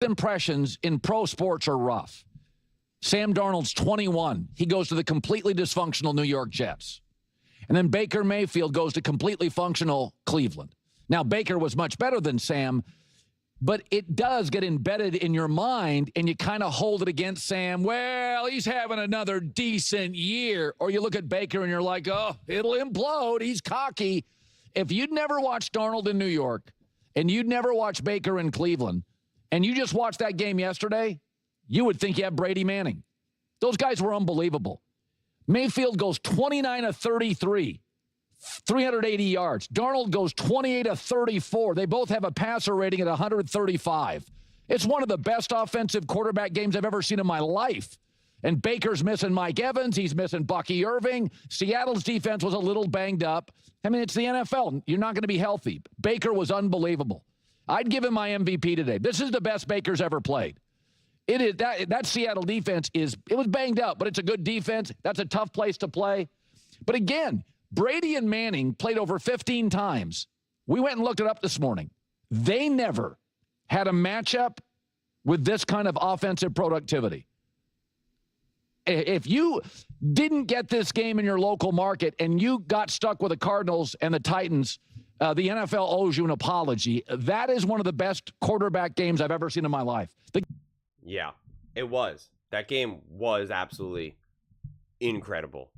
Impressions in pro sports are rough. Sam Darnold's 21. He goes to the completely dysfunctional New York Jets. And then Baker Mayfield goes to completely functional Cleveland. Now, Baker was much better than Sam, but it does get embedded in your mind, and you kind of hold it against Sam. Well, he's having another decent year. Or you look at Baker and you're like, oh, it'll implode. He's cocky. If you'd never watched Darnold in New York and you'd never watched Baker in Cleveland, and you just watched that game yesterday, you would think you had Brady Manning. Those guys were unbelievable. Mayfield goes 29 of 33, 380 yards. Darnold goes 28 of 34. They both have a passer rating at 135. It's one of the best offensive quarterback games I've ever seen in my life. And Baker's missing Mike Evans. He's missing Bucky Irving. Seattle's defense was a little banged up. I mean, it's the NFL. You're not going to be healthy. Baker was unbelievable. I'd give him my MVP today. This is the best Baker's ever played. It is that Seattle defense it was banged up, but it's a good defense. That's a tough place to play. But again, Brady and Manning played over 15 times. We went and looked it up this morning. They never had a matchup with this kind of offensive productivity. If you didn't get this game in your local market and you got stuck with the Cardinals and the Titans, the NFL owes you an apology. That is one of the best quarterback games I've ever seen in my life. Yeah, it was. That game was absolutely incredible.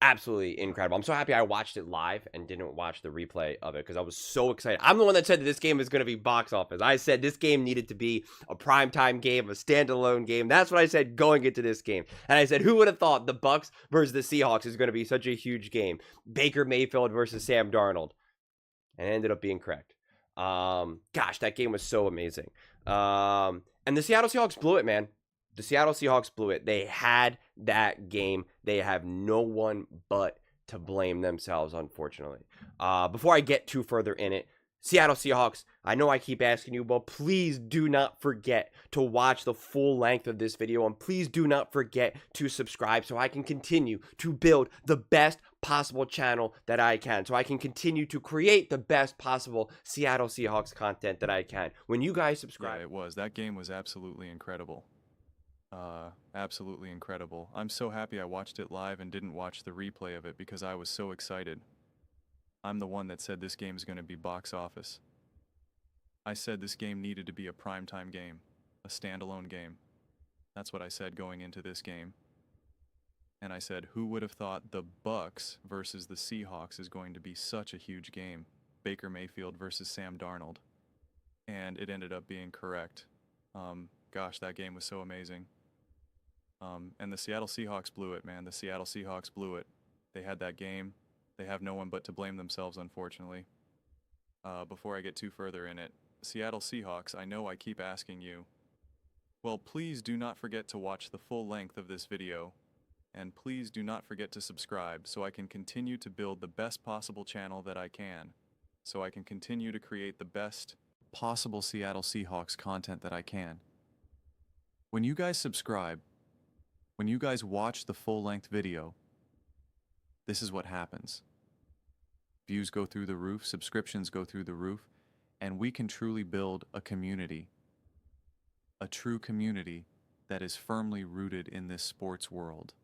Absolutely incredible. I'm so happy I watched it live and didn't watch the replay of it because I was so excited. I'm the one that said that this game is going to be box office. I said this game needed to be a primetime game, a standalone game. That's what I said going into this game. And I said, who would have thought the Bucs versus the Seahawks is going to be such a huge game? Baker Mayfield versus Sam Darnold. And it ended up being correct. Gosh, that game was so amazing. And the Seattle Seahawks blew it, man. The Seattle Seahawks blew it. They had that game. They have no one but to blame themselves, unfortunately. Before I get too further in it, Seattle Seahawks, I know I keep asking you, but please do not forget to watch the full length of this video, and please do not forget to subscribe so I can continue to build the best possible channel that I can, so I can continue to create the best possible Seattle Seahawks content that I can. When you guys subscribe. Yeah, it was. That game was absolutely incredible. Absolutely incredible. I'm so happy I watched it live and didn't watch the replay of it because I was so excited. I'm the one that said this game is going to be box office. I said this game needed to be a primetime game, a standalone game. That's what I said going into this game. And I said, who would have thought the Bucs versus the Seahawks is going to be such a huge game? Baker Mayfield versus Sam Darnold. And it ended up being correct. Gosh, that game was so amazing. And the Seattle Seahawks blew it, man. The Seattle Seahawks blew it. They had that game. They have no one but to blame themselves, unfortunately. Before I get too further in it, Seattle Seahawks, I know I keep asking you. Well, please do not forget to watch the full length of this video. And please do not forget to subscribe so I can continue to build the best possible channel that I can. So I can continue to create the best possible Seattle Seahawks content that I can. When you guys subscribe, when you guys watch the full-length video, this is what happens. Views go through the roof, subscriptions go through the roof, and we can truly build a community. A true community that is firmly rooted in this sports world.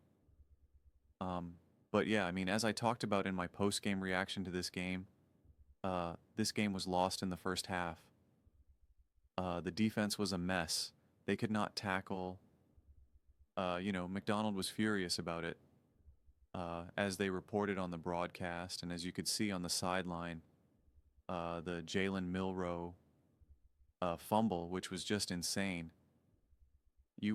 But yeah, I mean, as I talked about in my post-game reaction to this game was lost in the first half. The defense was a mess. They could not tackle. McDonald was furious about it, as they reported on the broadcast, and as you could see on the sideline, the Jalen Milroe fumble, which was just insane.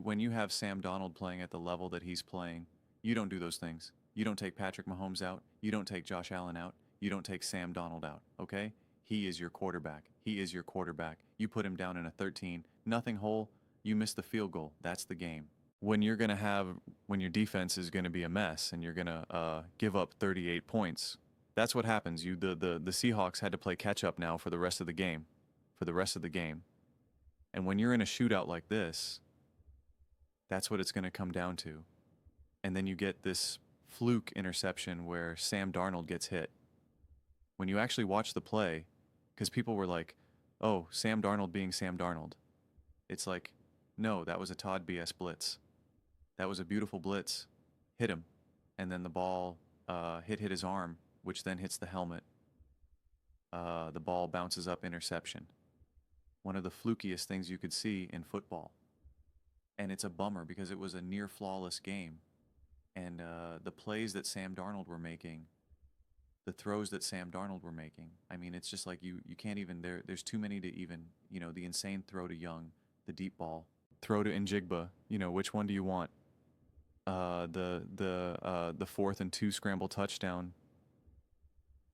When you have Sam Darnold playing at the level that he's playing, you don't do those things. You don't take Patrick Mahomes out. You don't take Josh Allen out. You don't take Sam Darnold out, okay? He is your quarterback. He is your quarterback. You put him down in a 13-0 hole, you miss the field goal. That's the game. When your defense is going to be a mess and you're going to give up 38 points, that's what happens. The Seahawks had to play catch up now for the rest of the game. And when you're in a shootout like this, that's what it's going to come down to. And then you get this fluke interception where Sam Darnold gets hit. When you actually watch the play, because people were like, oh, Sam Darnold being Sam Darnold. It's like, no, that was a Todd BS blitz. That was a beautiful blitz. Hit him. And then the ball hit his arm, which then hits the helmet. The ball bounces up, interception. One of the flukiest things you could see in football. And it's a bummer because it was a near flawless game. And the plays that Sam Darnold were making, the throws that Sam Darnold were making, I mean, it's just like you can't even, there's too many to even, the insane throw to Young, the deep ball, throw to Njigba, which one do you want? The 4th and 2 scramble touchdown,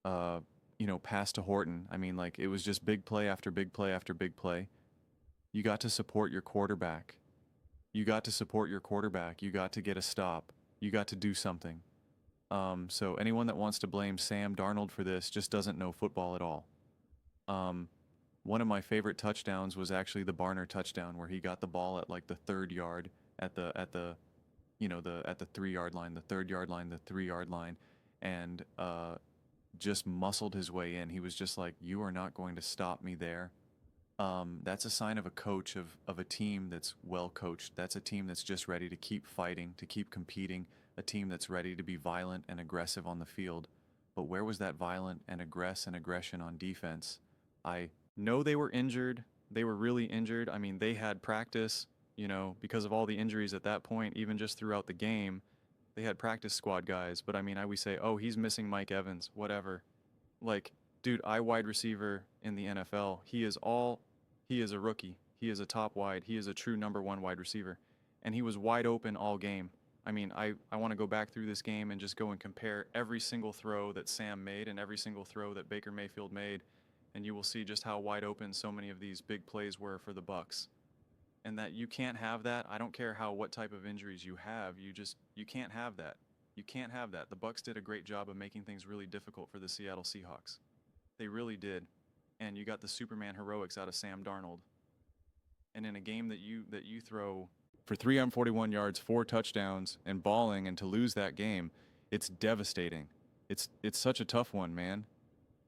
pass to Horton. I mean, like, it was just big play after big play after big play. You got to support your quarterback. You got to get a stop. You got to do something. So anyone that wants to blame Sam Darnold for this just doesn't know football at all. One of my favorite touchdowns was actually the Barner touchdown, where he got the ball at like the 3rd yard at the 3-yard line, the 3rd yard line, the 3-yard line, and just muscled his way in. He was just like, you are not going to stop me there. That's a sign of a coach, of a team that's well coached. That's a team that's just ready to keep fighting, to keep competing, a team that's ready to be violent and aggressive on the field. But where was that violent and aggression on defense? I know they were injured. They were really injured. I mean, they had practice, because of all the injuries at that point, even just throughout the game, they had practice squad guys. But I mean, we say, oh, he's missing Mike Evans, whatever. Like, dude, wide receiver in the NFL, he is a rookie. He is a top wide. He is a true number 1 wide receiver. And he was wide open all game. I mean, I want to go back through this game and just go and compare every single throw that Sam made and every single throw that Baker Mayfield made, and you will see just how wide open so many of these big plays were for the Bucs. And that you can't have that. I don't care what type of injuries you have. You can't have that. You can't have that. The Bucs did a great job of making things really difficult for the Seattle Seahawks. They really did. And you got the Superman heroics out of Sam Darnold. And in a game that you throw for 341 yards, 4 touchdowns, and balling, and to lose that game, it's devastating. It's such a tough one, man.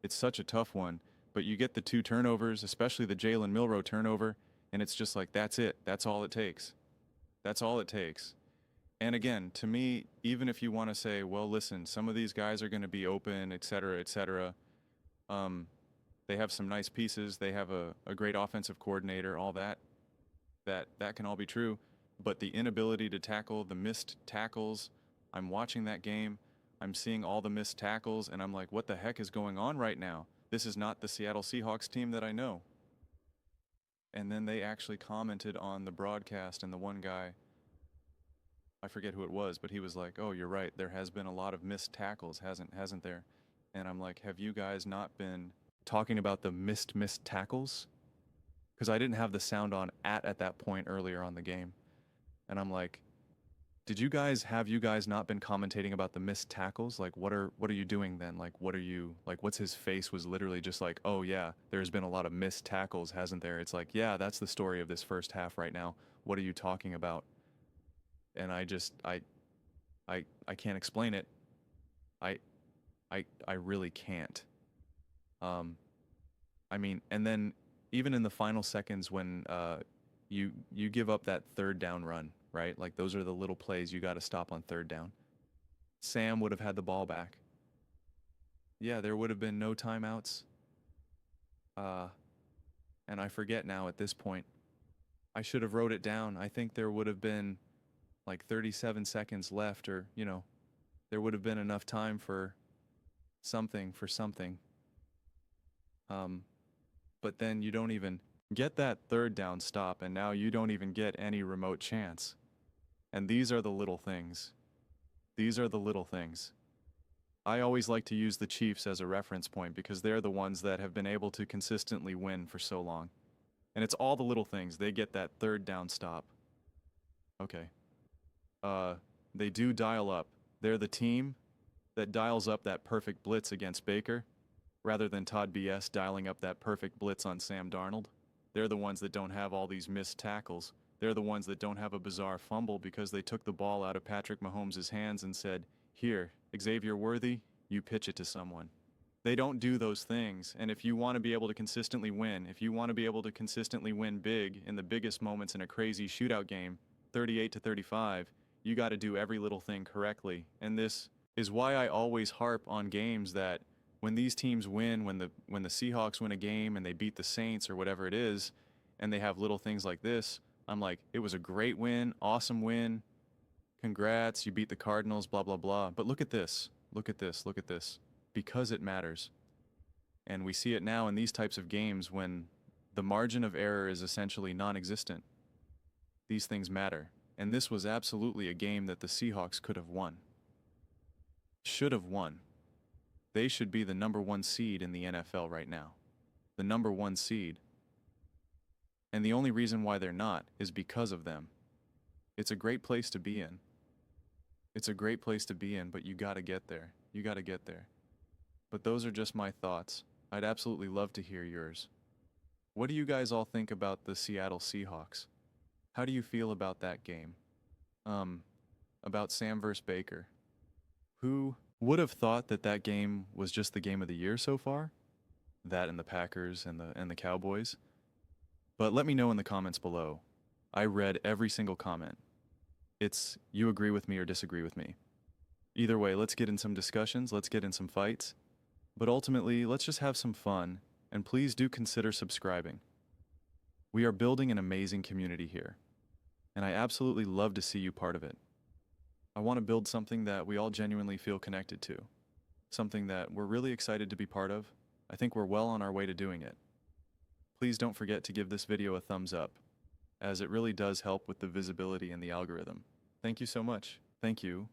It's such a tough one. But you get the 2 turnovers, especially the Jalen Milroe turnover, and it's just like, that's it. That's all it takes. That's all it takes. And again, to me, even if you want to say, well, listen, some of these guys are going to be open, et cetera, they have some nice pieces. They have a great offensive coordinator, all that can all be true. But the inability to tackle, the missed tackles, I'm watching that game, I'm seeing all the missed tackles, and I'm like, what the heck is going on right now? This is not the Seattle Seahawks team that I know. And then they actually commented on the broadcast, and the one guy, I forget who it was, but he was like, oh, you're right, there has been a lot of missed tackles, hasn't there? And I'm like, have you guys not been talking about the missed tackles? Because I didn't have the sound on at that point earlier on the game. And I'm like, have you guys not been commentating about the missed tackles? Like, what are you doing then? Like, what's his face was literally just like, oh yeah, there's been a lot of missed tackles, hasn't there? It's like, yeah, that's the story of this first half right now. What are you talking about? And I can't explain it. I really can't. I mean, and then even in the final seconds when you give up that 3rd down run, right? Like, those are the little plays you got to stop on 3rd down. Sam would have had the ball back. Yeah, there would have been no timeouts. And I forget now at this point. I should have wrote it down. I think there would have been like 37 seconds left, or, there would have been enough time for something. But then you don't even get that 3rd down stop, and now you don't even get any remote chance. And these are the little things. I always like to use the Chiefs as a reference point because they're the ones that have been able to consistently win for so long. And it's all the little things. They get that 3rd down stop. Okay. They do dial up. They're the team that dials up that perfect blitz against Baker, rather than Todd BS dialing up that perfect blitz on Sam Darnold. They're the ones that don't have all these missed tackles. They're the ones that don't have a bizarre fumble because they took the ball out of Patrick Mahomes' hands and said, here, Xavier Worthy, you pitch it to someone. They don't do those things. And if you want to be able to consistently win, if you want to be able to consistently win big in the biggest moments in a crazy shootout game, 38-35, you got to do every little thing correctly. And this is why I always harp on games that when these teams win, when the Seahawks win a game and they beat the Saints or whatever it is, and they have little things like this, I'm like, it was a great win, awesome win. Congrats, you beat the Cardinals, blah, blah, blah. But look at this. Look at this. Look at this. Because it matters. And we see it now in these types of games when the margin of error is essentially non-existent. These things matter. And this was absolutely a game that the Seahawks could have won. Should have won. They should be the #1 seed in the NFL right now. The #1 seed. And the only reason why they're not is because of them. It's a great place to be in. It's a great place to be in, but you gotta get there. You gotta get there. But those are just my thoughts. I'd absolutely love to hear yours. What do you guys all think about the Seattle Seahawks? How do you feel about that game? About Sam versus Baker? Who would have thought that that game was just the game of the year so far? That and the Packers and the Cowboys? But let me know in the comments below. I read every single comment. It's you agree with me or disagree with me. Either way, let's get in some discussions, let's get in some fights. But ultimately, let's just have some fun, and please do consider subscribing. We are building an amazing community here, and I absolutely love to see you part of it. I want to build something that we all genuinely feel connected to, something that we're really excited to be part of. I think we're well on our way to doing it. Please don't forget to give this video a thumbs up, as it really does help with the visibility and the algorithm. Thank you so much. Thank you.